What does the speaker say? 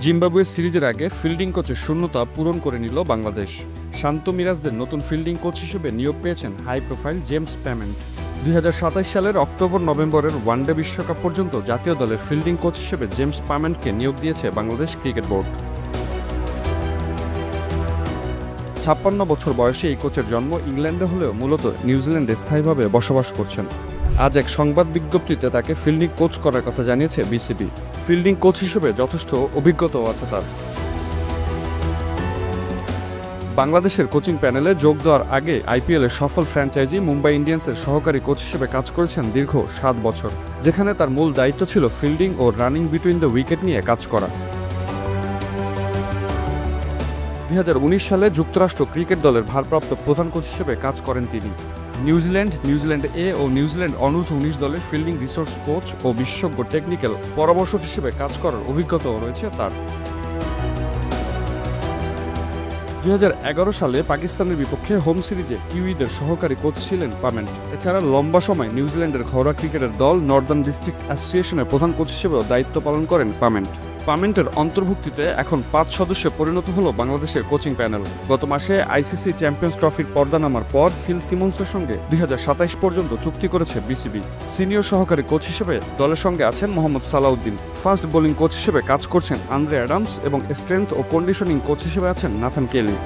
Zimbabwe সিরিজের আগে fielding কোচের শূন্যতা পূরণ করে নিল বাংলাদেশ। শান্ত মিরাজদের নতুন ফিল্ডিং কোচ হিসেবে নিয়োগ পেয়েছেন হাই প্রোফাইল জেমস প্যামেন্ট। 2027 সালের অক্টোবর-নভেম্বরের ওয়ানডে বিশ্বকাপ পর্যন্ত জাতীয় দলের ফিল্ডিং কোচ হিসেবে জেমস প্যামেন্টকে নিয়োগ দিয়েছে বাংলাদেশ ক্রিকেট বোর্ড। 56 বছর বয়সে এই কোচের জন্ম ইংল্যান্ডে হলেও মূলত নিউজিল্যান্ডে স্থায়ীভাবে বসবাস করছেন। আজ এক সংবাদ বিজ্ঞপ্তিতে তাকে ফিল্ডিং কোচ করার কথা জানিয়েছে বিসিবি। ফিল্ডিং কোচ হিসেবে যথেষ্ট অভিজ্ঞতাও আছে তার। বাংলাদেশের কোচিং প্যানেলে যোগ দেওয়ার আগে আইপিএলের সফল ফ্র্যাঞ্চাইজি মুম্বাই ইন্ডিয়ান্সের সহকারী কোচ হিসেবে কাজ করেছেন দীর্ঘ 7 বছর, যেখানে তার মূল দায়িত্ব ছিল ফিল্ডিং ও রানিং বিটুইন দ্য উইকেট নিয়ে কাজ করা। 2019 সালে যুক্তরাষ্ট্র ক্রিকেট দলের ভারপ্রাপ্ত প্রধান কোচ হিসেবে কাজ করেন তিনি। নিউজিল্যান্ড এ ও নিউজিল্যান্ড অনূর্ধ্ব 19 দলের ফিল্ডিং রিসোর্স কোচ ও বিশেষজ্ঞ টেকনিক্যাল পরামর্শক হিসেবে কাজ করার অভিজ্ঞতাও রয়েছে তার। 2011 সালে পাকিস্তানের বিপক্ষে হোম সিরিজে কিউইদের সহকারী কোচ ছিলেন পামেন্ট। এছাড়া লম্বা সময় নিউজিল্যান্ডের ঘরোয়া ক্রিকেটের দল নর্দার্ন ডিস্ট্রিক্ট অ্যাসোসিয়েশনের প্রধান কোচ হিসেবেও দায়িত্ব পালন করেন পামেন্ট। পামেন্টের অন্তর্ভুক্তিতে এখন 5 সদস্যে পরিণত হলো বাংলাদেশের কোচিং প্যানেল। গত মাসে আইসিসি চ্যাম্পিয়ন্স ট্রফির পর্দা নামার পর ফিল সিমন্সের সঙ্গে 2027 পর্যন্ত চুক্তি করেছে বিসিবি। সিনিয়র সহকারী কোচ হিসেবে দলের সঙ্গে আছেন Mohammad Salahuddin. Fast bowling coach হিসেবে কাজ করছেন আন্দ্রে অ্যাডামস এবং স্ট্রেংথ ও কন্ডিশনিং কোচ হিসেবে আছেন নাথান কেলি।